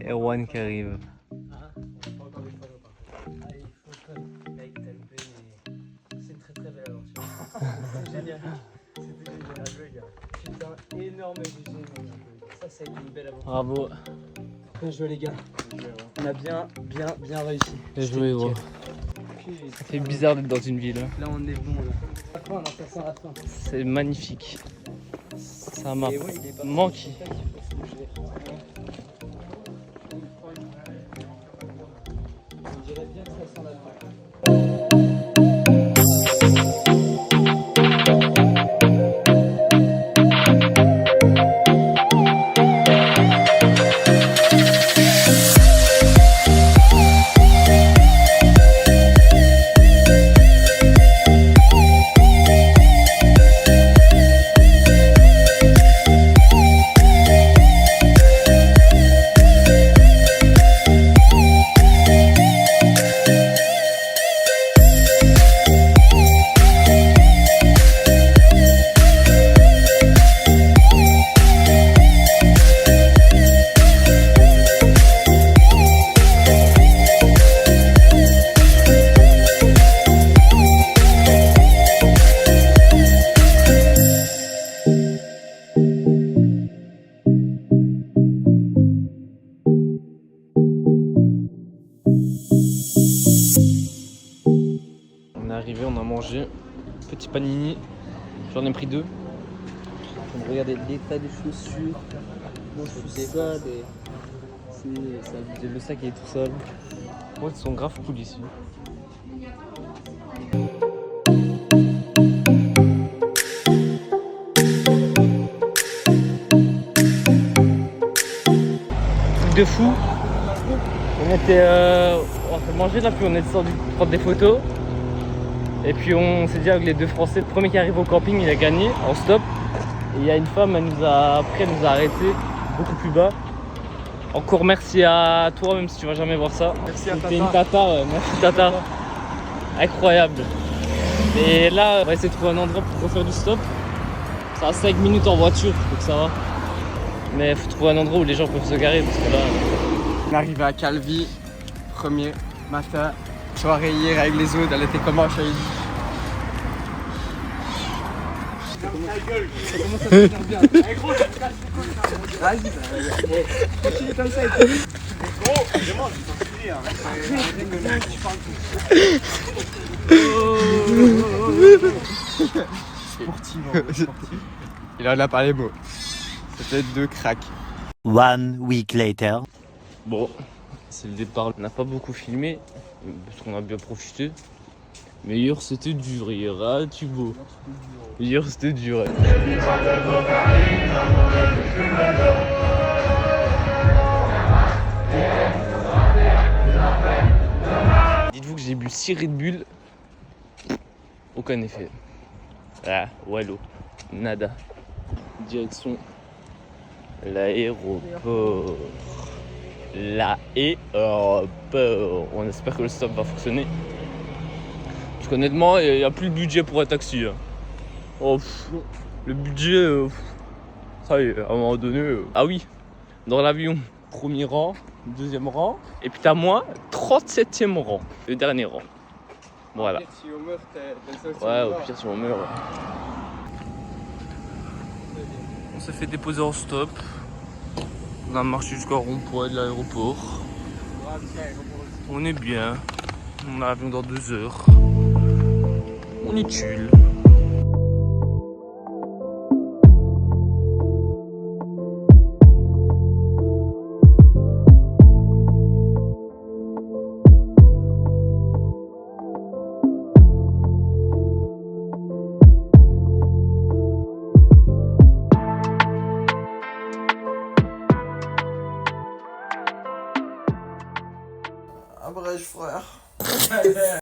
Erwan qui arrive. C'est une très très belle aventure. C'est génial. C'était génial. Bien joué, gars. Putain, énorme GG. Ça, ça a été une belle aventure. Bravo. Bien joué, les gars. On a bien réussi. Bien joué, gros. Ça fait bizarre d'être dans une ville. Hein. Là, on est bon. Là. La fin, là, ça sent la fin. C'est magnifique. Ça m'a Et ouais, il est pas manqué. On dirait bien que ça sent la fin. On est arrivé, on a mangé. Petit panini. J'en ai pris 2. On regarder l'état des chaussures. Moi je suis seul et c'est le sac qui est tout seul. Moi ils sont grave cool ici. Truc de fou. On fait manger là puis on est descendu prendre des photos. Et puis on s'est dit avec les deux Français, le premier qui arrive au camping il a gagné en stop. Et il y a une femme, elle nous a arrêté beaucoup plus bas. Encore merci à toi, même si tu vas jamais voir ça. Merci à C'était une tata, ouais. Merci tata. Incroyable. Et là, on va essayer de trouver un endroit pour refaire du stop. Ça a 5 minutes en voiture, donc ça va. Mais il faut trouver un endroit où les gens peuvent se garer parce que là. On est arrivé à Calvi, premier matin, soirée hier avec les autres, elle était comment Shahid? Ça commence à devenir bien. Eh gros, vas-y, continue comme ça et tout. Gros, vraiment, je t'en prie, hein. Tu parles sportif. Il en a pas les mots. C'était deux cracks. 1 week later. Bon, c'est le départ. On n'a pas beaucoup filmé parce qu'on a bien profité. Mais hier c'était dur, hier, ah Thibaut. Hier c'était dur. Dites-vous que j'ai bu 6 Red Bull. Aucun effet. Ah, wallo. Nada. Direction l'aéroport. L'aéroport. On espère que le stop va fonctionner. Parce qu'honnêtement, il n'y a plus le budget pour un taxi. Hein. Oh, le budget, ça y est, à un moment donné. Ah oui, dans l'avion, premier rang, deuxième rang. Et puis t'as moi, 37e rang, le dernier rang. Voilà. Si on meurt, Ouais, au pire si on meurt. On s'est fait déposer en stop. On a marché jusqu'au rond-point de l'aéroport. On est bien. On a l'avion dans 2 heures. On est chill. Abrège frère.